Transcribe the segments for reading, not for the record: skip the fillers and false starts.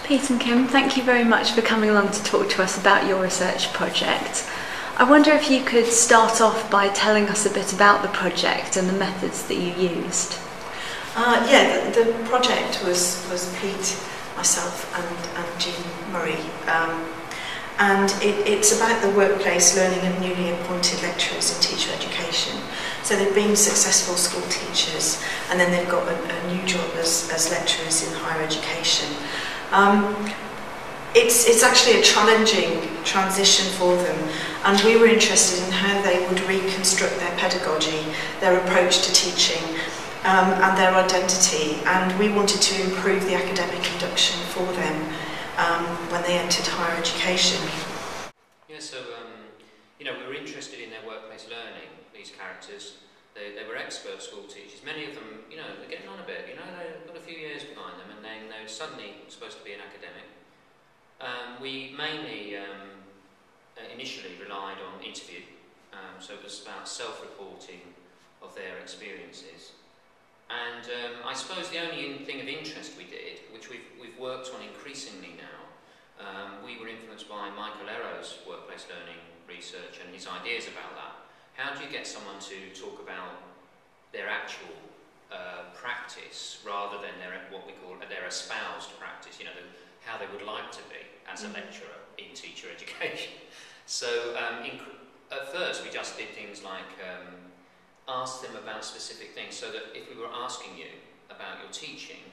Pete and Kim, thank you very much for coming along to talk to us about your research project. I wonder if you could start off by telling us a bit about the project and the methods that you used. The project was Pete, myself and Jean Murray, and it's about the workplace learning of newly appointed lecturers in teacher education. So they've been successful school teachers and then they've got a new job as lecturers in higher education. It's actually a challenging transition for them, and we were interested in how they would reconstruct their pedagogy, their approach to teaching, and their identity, and we wanted to improve the academic induction for them when they entered higher education. Yeah, so we were interested in their workplace learning, these characters. They were expert school teachers. Many of them, they're getting on a bit, they've got a few years behind them, and then they're suddenly supposed to be an academic. We mainly initially relied on interview, so it was about self-reporting of their experiences. And I suppose the only thing of interest we did, which we've worked on increasingly now, we were influenced by Michael Erro's workplace learning research and his ideas about that. How do you get someone to talk about their actual practice rather than what we call their espoused practice, how they would like to be as a lecturer in teacher education. So at first we just did things like ask them about specific things, so that if we were asking you about your teaching,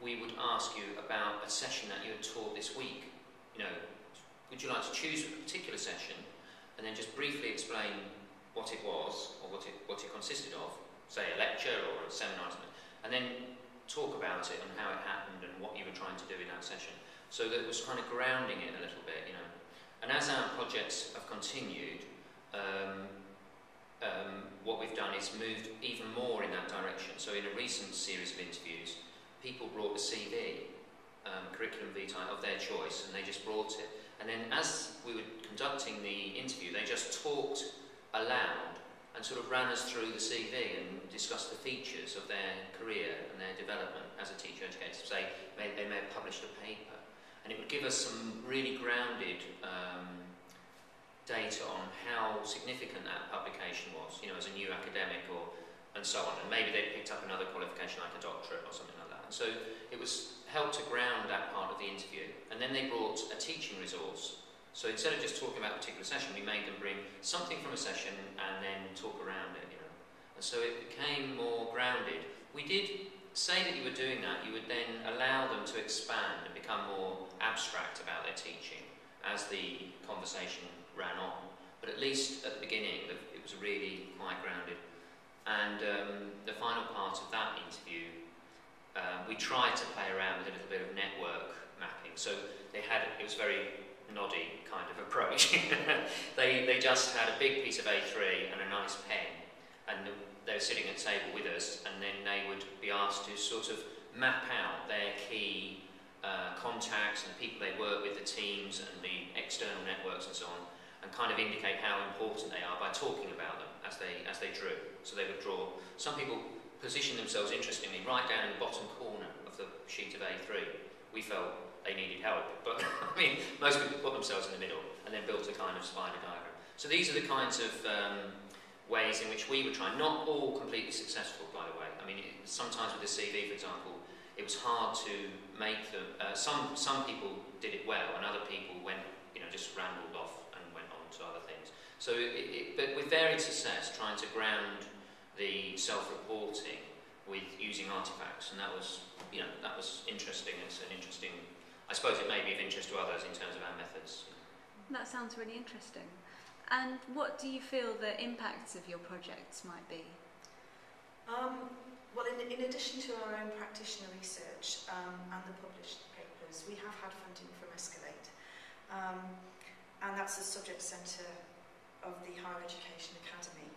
we would ask you about a session that you had taught this week. Would you like to choose a particular session and then just briefly explain what it was or what it consisted of, say a lecture or a seminar or something, and then talk about it and how it happened and what you were trying to do in that session. So that it was kind of grounding it a little bit, And as our projects have continued, what we've done is moved even more in that direction. So in a recent series of interviews, people brought a CV, curriculum vitae of their choice, and they just brought it. And then as we were conducting the interview, they just talked aloud and sort of ran us through the CV and discussed the features of their career and their development as a teacher educator. Say they may have published a paper, and it would give us some really grounded data on how significant that publication was, as a new academic and so on. And maybe they picked up another qualification like a doctorate or something like that. And so it was helped to ground that part of the interview. And then they brought a teaching resource. So instead of just talking about a particular session, we made them bring something from a session and then talk around it, And so it became more grounded. We did say that you were doing that, you would then allow them to expand and become more abstract about their teaching as the conversation ran on. But at least at the beginning, it was really quite grounded. And the final part of that interview, we tried to play around with a little bit of network mapping. So it was very noddy kind of approach. They just had a big piece of A3 and a nice pen, and they were sitting at the table with us, and then they would be asked to sort of map out their key contacts and the people they work with, the teams and the external networks and so on, and kind of indicate how important they are by talking about them as they drew. So they would draw. Some people positioned themselves, interestingly, right down in the bottom corner of the sheet of A3. We felt they needed help, but most people put themselves in the middle and then built a kind of spider diagram. So these are the kinds of ways in which we were trying. Not all completely successful, by the way. Sometimes with the CV, for example, it was hard to make them. Some people did it well, and other people went, just rambled off and went on to other things. So, but with varied success, trying to ground the self-reporting with using artifacts, and that was interesting. It's an interesting. I suppose it may be of interest to others in terms of our methods. That sounds really interesting. And what do you feel the impacts of your projects might be? Well, in addition to our own practitioner research and the published papers, we have had funding from Escalate. And that's the subject centre of the Higher Education Academy.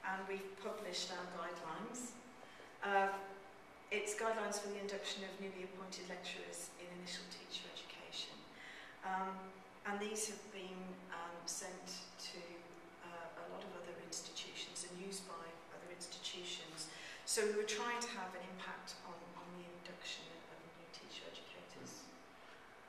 And we've published our guidelines. It's guidelines for the induction of newly appointed lecturers in initial teacher education. And these have been sent to a lot of other institutions and used by other institutions. So we were trying to have an impact on the induction of new teacher educators.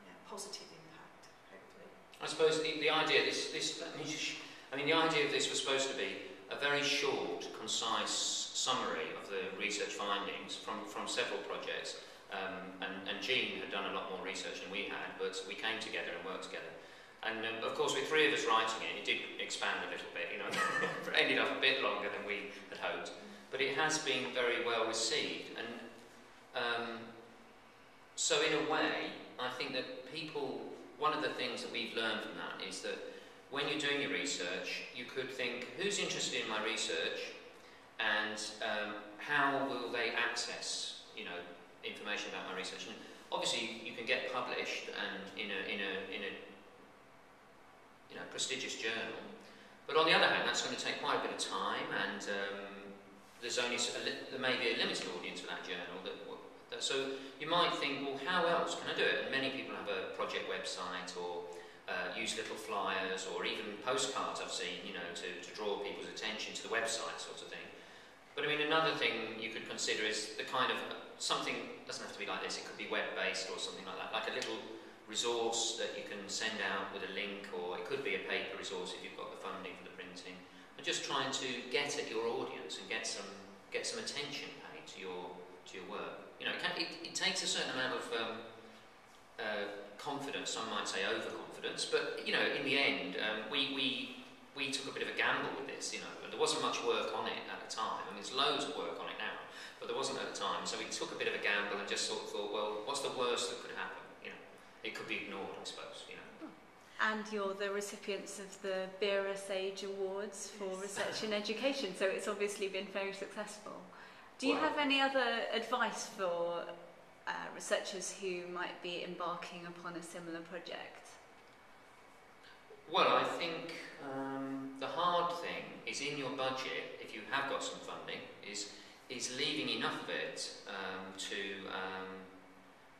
Yeah, positive impact, hopefully. I suppose the idea, the idea of this was supposed to be a very short, concise summary of the research findings from several projects. And Jean had done a lot more research than we had, but we came together and worked together. And of course, with three of us writing it, it did expand a little bit, you know, it ended up a bit longer than we had hoped. But it has been very well received. And so in a way, I think that one of the things that we've learned from that is that when you're doing your research, you could think, who's interested in my research, and how will they access, you know, information about my research? And obviously, you can get published and in a prestigious journal, but on the other hand, that's going to take quite a bit of time, and there may be a limited audience for that journal. So you might think, well, how else can I do it? And many people have a project website, or use little flyers, or even postcards I've seen, you know, to draw people's attention to the website, sort of thing. But I mean, another thing you could consider is the kind of something, doesn't have to be like this, it could be web-based or something like that, like a little resource that you can send out with a link, or it could be a paper resource if you've got the funding for the printing, and just trying to get at your audience and get some attention paid to your work. You know, it takes a certain amount of confidence, some might say overconfidence, but you know, in the end, we took a bit of a gamble with this. You know, there wasn't much work on it at the time. I mean, there's loads of work on it now, but there wasn't at the time. So we took a bit of a gamble and just sort of thought, well, what's the worst that could happen? You know, it could be ignored, I suppose. You know. And you're the recipients of the BERA Awards for Research in Education, so it's obviously been very successful. Do you have any other advice for researchers who might be embarking upon a similar project? Well, I think the hard thing is in your budget, if you have got some funding, is leaving enough of it to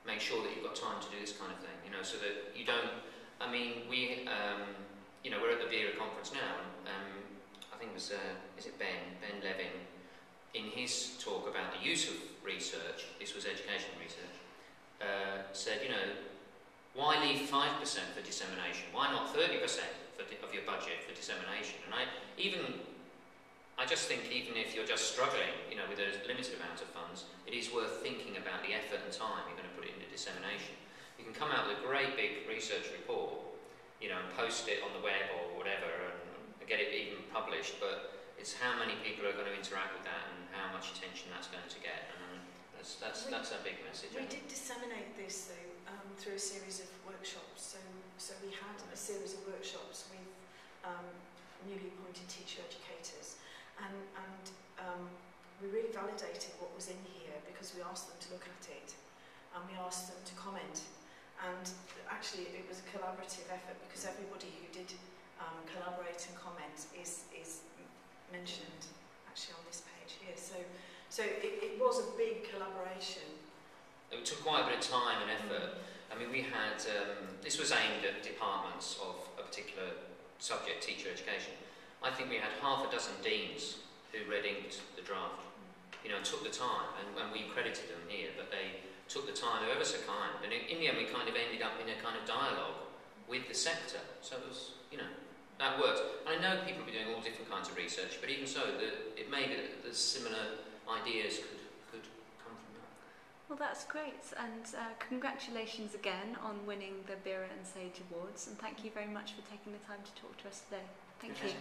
make sure that you've got time to do this kind of thing, you know, so that you don't. I mean, we're at the BERA conference now, and I think it was, is it Ben Levin, in his talk about the use of research, this was educational research, said, you know, why leave 5% for dissemination? Why not 30% of your budget for dissemination? And I just think even if you're just struggling, you know, with a limited amount of funds, it is worth thinking about the effort and time you're going to put into dissemination. You can come out with a great big research report, you know, and post it on the web or whatever, and get it even published, but it's how many people are going to interact with that and how much attention that's going to get. And that's a big message. We did disseminate this though through a series of workshops. So we had a series of workshops with newly appointed teacher educators, and we really validated what was in here because we asked them to look at it and we asked them to comment. And actually, it was a collaborative effort because everybody who did collaborate and comment is mentioned actually on this page here. So it was a big collaboration. It took quite a bit of time and effort. I mean, we had, this was aimed at departments of a particular subject, teacher education. I think we had half a dozen deans who read inked the draft, you know, and took the time, and we credited them here, but they took the time, they were ever so kind, and in the end we kind of ended up in a kind of dialogue with the sector, so it was, you know, that worked. I know people will be doing all different kinds of research, but even so, it may be that similar ideas could come from that. Well, that's great, and congratulations again on winning the BERA and SAGE Awards, and thank you very much for taking the time to talk to us today. Thank you.